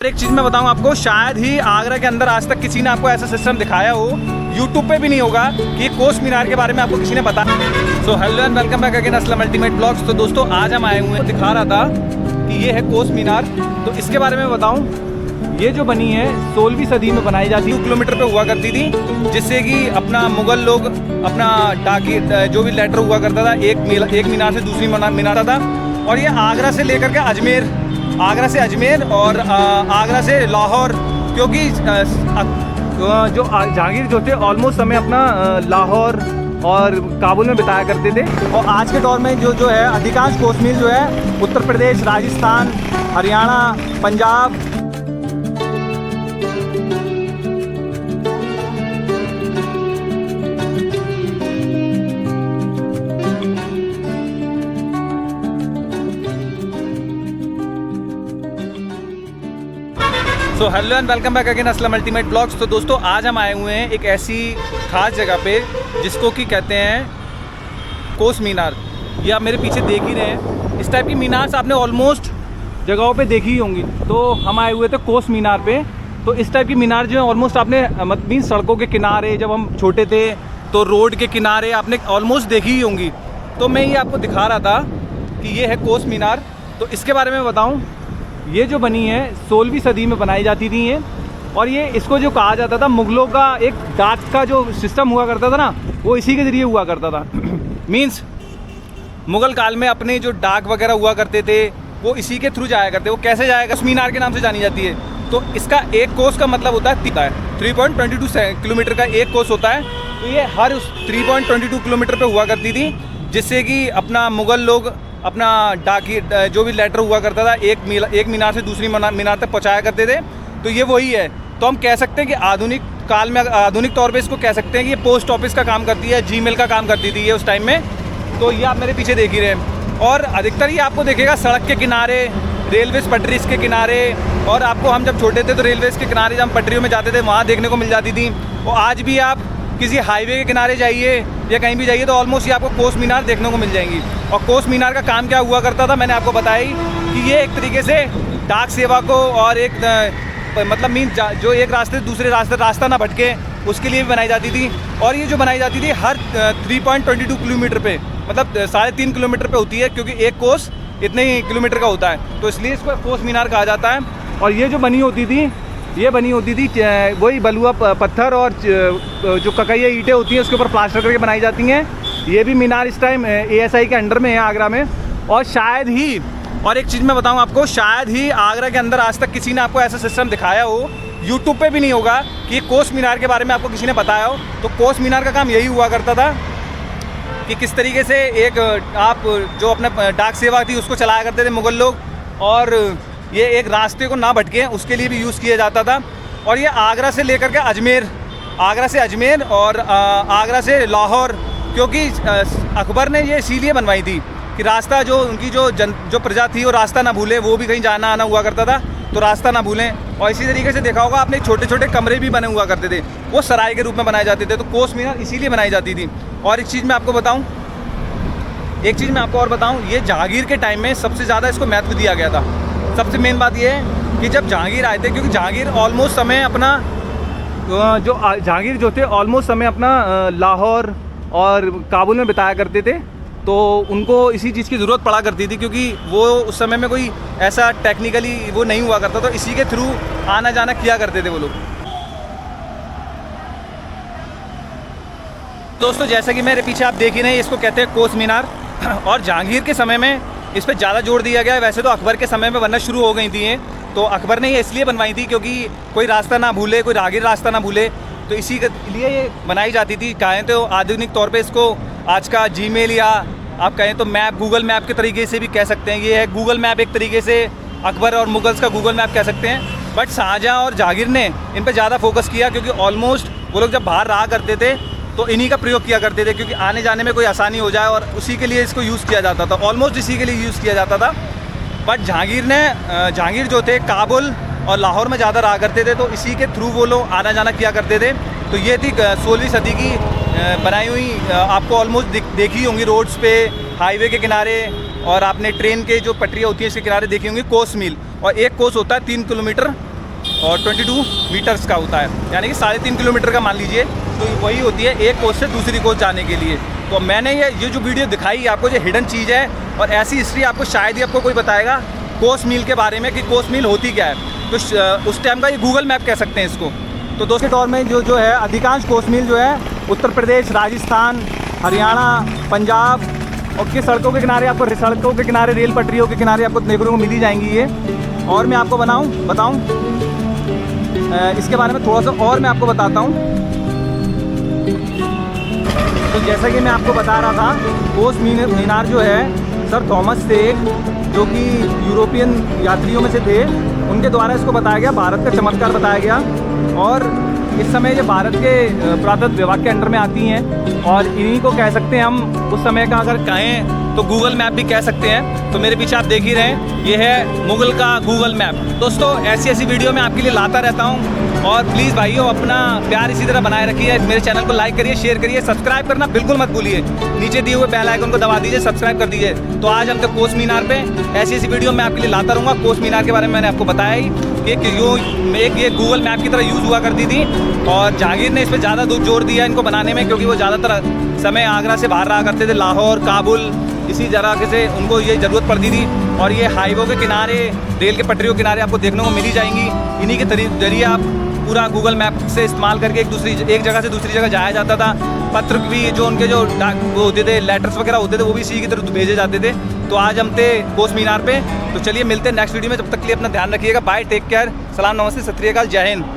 एक चीज़ मैं बताऊं आपको, शायद ही आगरा के अंदर आज तक किसी ने आपको ऐसा सिस्टम दिखाया हो, यूट्यूब पे भी नहीं होगा कि कोस मीनार के बारे में आपको किसी ने बताया। So hello and welcome back again Aslam ultimate blogs. तो दोस्तों आज हम आए हुए हैं, दिखा रहा था कि ये है कोस मीनार। तो इसके बारे में बताऊं, ये जो बनी है 16वीं सदी में बनाई जाती है, 2 किलोमीटर पे हुआ करती थी, जिससे कि अपना मुग़ल लोग अपना डाकी जो भी लेटर हुआ करता था एक मीनार से दूसरी मीनार था। और ये आगरा से लेकर के अजमेर, आगरा से अजमेर और आगरा से लाहौर, क्योंकि जो जहांगीर जो थे ऑलमोस्ट समय अपना लाहौर और काबुल में बिताया करते थे। और आज के दौर में जो है अधिकांश कोस मील जो है उत्तर प्रदेश, राजस्थान, हरियाणा, पंजाब, तो hello and welcome back again Aslam ultimate blogs. तो दोस्तों आज हम आए हुए हैं एक ऐसी खास जगह पे जिसको कि कहते हैं कोस मीनार। ये आप मेरे पीछे देख ही रहे हैं, इस टाइप की मीनार आपने ऑलमोस्ट जगहों पे देखी ही होंगी। तो हम आए हुए थे कोस मीनार पे। तो इस टाइप की मीनार जो है ऑलमोस्ट आपने मीन सड़कों के किनारे, जब हम छोटे थे तो रोड के किनारे आपने ऑलमोस्ट देखी ही होंगी। तो मैं ये आपको दिखा रहा था कि ये है कोस मीनार। तो इसके बारे में बताऊँ, ये जो बनी है 16वीं सदी में बनाई जाती थी ये। और ये इसको जो कहा जाता था, मुग़लों का एक डाक का जो सिस्टम हुआ करता था ना, वो इसी के ज़रिए हुआ करता था। मींस मुग़ल काल में अपने जो डाक वगैरह हुआ करते थे वो इसी के थ्रू जाया करते। वो कैसे जाएगा, उस मीनार के नाम से जानी जाती है। तो इसका एक कोस का मतलब होता है 3.22 किलोमीटर का एक कोस होता है। तो ये हर उस 3.22 किलोमीटर पर हुआ करती थी, जिससे कि अपना मुग़ल लोग अपना डाकी जो भी लेटर हुआ करता था एक मीनार से दूसरी मीनार तक पहुंचाया करते थे। तो ये वही है। तो हम कह सकते हैं कि आधुनिक काल में, आधुनिक तौर पे इसको कह सकते हैं कि ये पोस्ट ऑफिस का काम करती है, जीमेल का काम करती थी ये उस टाइम में। तो ये आप मेरे पीछे देख ही रहे हैं। और अधिकतर ये आपको देखेगा सड़क के किनारे, रेलवे पटरीज के किनारे। और आपको हम जब छोटे थे तो रेलवे के किनारे जब हम पटरियों में जाते थे वहाँ देखने को मिल जाती थी। और आज भी आप किसी हाईवे के किनारे जाइए या कहीं भी जाइए तो ऑलमोस्ट ये आपको कोस मीनार देखने को मिल जाएंगी। और कोस मीनार का काम क्या हुआ करता था, मैंने आपको बताया कि ये एक तरीके से डाक सेवा को और एक मतलब मीन जो एक रास्ते से दूसरे रास्ता ना भटके, उसके लिए भी बनाई जाती थी। और ये जो बनाई जाती थी हर 3.22 किलोमीटर पे, मतलब 3.5 किलोमीटर पे होती है, क्योंकि एक कोस इतने ही किलोमीटर का होता है। तो इसलिए इसको कोस मीनार कहा जाता है। और ये जो बनी होती थी, ये बनी होती थी वही बलुआ पत्थर और जो ककैया ईंटें होती हैं उसके ऊपर प्लास्टर करके बनाई जाती हैं। ये भी मीनार इस टाइम ASI के अंडर में है आगरा में। और शायद ही, और एक चीज़ मैं बताऊं आपको, शायद ही आगरा के अंदर आज तक किसी ने आपको ऐसा सिस्टम दिखाया हो, यूट्यूब पे भी नहीं होगा कि कोस मीनार के बारे में आपको किसी ने बताया हो। तो कोस मीनार का काम यही हुआ करता था कि किस तरीके से एक आप जो अपना डाक सेवा थी उसको चलाया करते थे मुग़ल लोग, और ये एक रास्ते को ना भटके उसके लिए भी यूज़ किया जाता था। और ये आगरा से लेकर के अजमेर, आगरा से अजमेर और आगरा से लाहौर, क्योंकि अकबर ने ये इसीलिए बनवाई थी कि रास्ता जो उनकी जो प्रजा थी वो रास्ता ना भूले, वो भी कहीं जाना आना हुआ करता था तो रास्ता ना भूलें। और इसी तरीके से देखा होगा आपने, छोटे छोटे कमरे भी बने हुआ करते थे, वो सराय के रूप में बनाए जाते थे। तो कोस मीनार इसीलिए बनाई जाती थी। और एक चीज़ मैं आपको बताऊँ, ये जहांगीर के टाइम में सबसे ज़्यादा इसको महत्व दिया गया था। सबसे मेन बात यह है कि जब जहांगीर आए थे, क्योंकि जहांगीर ऑलमोस्ट समय अपना लाहौर और काबुल में बिताया करते थे। तो उनको इसी चीज़ की ज़रूरत पड़ा करती थी, क्योंकि वो उस समय में कोई ऐसा टेक्निकली वो नहीं हुआ करता, तो इसी के थ्रू आना जाना किया करते थे वो लोग। दोस्तों जैसा कि मेरे पीछे आप देख ही रहे हैं, इसको कहते हैं कोस मीनार। और जहांगीर के समय में इस पर ज़्यादा जोर दिया गया है। वैसे तो अकबर के समय में बनना शुरू हो गई थी ये, तो अकबर ने ये इसलिए बनवाई थी क्योंकि कोई रास्ता ना भूले, कोई राहगीर रास्ता ना भूले, तो इसी के लिए ये बनाई जाती थी। कहें तो आधुनिक तौर पे इसको आज का जीमेल या आप कहें तो मैप, गूगल मैप के तरीके से भी कह सकते हैं। ये है गूगल मैप, एक तरीके से अकबर और मुगल्स का गूगल मैप कह सकते हैं। बट शाहजहाँ और जहांगीर ने इन पर ज़्यादा फोकस किया, क्योंकि ऑलमोस्ट वो लोग जब बाहर रहा करते थे तो इन्हीं का प्रयोग किया करते थे, क्योंकि आने जाने में कोई आसानी हो जाए, और उसी के लिए इसको यूज़ किया जाता था। ऑलमोस्ट इसी के लिए यूज़ किया जाता था। बट जहांगीर जो थे काबुल और लाहौर में ज़्यादा रहा करते थे, तो इसी के थ्रू वो लोग आना जाना किया करते थे। तो ये थी 16वीं सदी की बनाई हुई, आपको ऑलमोस्ट देखी होंगी रोड्स पे, हाईवे के किनारे, और आपने ट्रेन के जो पटरियाँ होती हैं इसके किनारे देखी होंगी कोस मील। और एक कोस होता है 3 किलोमीटर, और 22 मीटर्स का होता है, यानी कि 3.5 किलोमीटर का मान लीजिए। तो वही होती है एक कोस से दूसरी कोस जाने के लिए। तो मैंने ये जो वीडियो दिखाई आपको, जो हिडन चीज़ है और ऐसी हिस्ट्री आपको शायद ही आपको कोई बताएगा कोस मील के बारे में कि कोस मील होती क्या है। तो उस टाइम का ये गूगल मैप कह सकते हैं इसको। तो दोस्तों के दौर में जो है अधिकांश कोस मील जो है उत्तर प्रदेश, राजस्थान, हरियाणा, पंजाब और के सड़कों के किनारे, आपको सड़कों के किनारे, रेल पटरियों के किनारे आपको देखने को मिल ही जाएंगी ये। और मैं आपको बताऊं इसके बारे में थोड़ा सा और मैं आपको बताता हूँ। तो जैसा कि मैं आपको बता रहा था, कोस मीनार जो है सर थॉमस सेक, जो कि यूरोपियन यात्रियों में से थे, उनके द्वारा इसको बताया गया, भारत का चमत्कार बताया गया। और इस समय ये भारत के पुरातत्व विभाग के अंडर में आती हैं और इन्हीं को कह सकते हैं हम उस समय का, अगर कहें तो गूगल मैप भी कह सकते हैं। तो मेरे पीछे आप देख ही रहे हैं, ये है मुगल का गूगल मैप। दोस्तों ऐसी वीडियो मैं आपके लिए लाता रहता हूँ और प्लीज़ भाइयों अपना प्यार इसी तरह बनाए रखिए। मेरे चैनल को लाइक करिए, शेयर करिए, सब्सक्राइब करना बिल्कुल मत भूलिए। नीचे दिए हुए बेल आइकन को दबा दीजिए, सब्सक्राइब कर दीजिए। तो आज हम तो कोस मीनार पे ऐसी वीडियो मैं आपके लिए लाता रहूँगा। कोस मीनार के बारे में मैंने आपको बताया ही कि ये गूगल मैप की तरह यूज़ हुआ करती थी और जहांगीर ने इस पर ज़्यादा जोर दिया इनको बनाने में, क्योंकि वो ज़्यादातर समय आगरा से बाहर रहा करते थे, लाहौर, काबुल, इसी जगह से उनको ये ज़रूरत पड़ती थी। और ये हाईवे के किनारे, रेल के पटरियों के किनारे आपको देखने को मिल ही जाएंगी। इन्हीं के जरिए आप पूरा गूगल मैप से इस्तेमाल करके एक जगह से दूसरी जगह जाया जाता था। पत्र भी जो उनके जो वो होते थे, लेटर्स वगैरह होते थे, वो भी इसी की तरफ भेजे जाते थे। तो आज हम थे कोस मीनार पे। तो चलिए मिलते हैं नेक्स्ट वीडियो में, जब तक के लिए अपना ध्यान रखिएगा। बाय, टेक केयर, सलाम, नमस्ते, सत श्री अकाल, जय हिंद।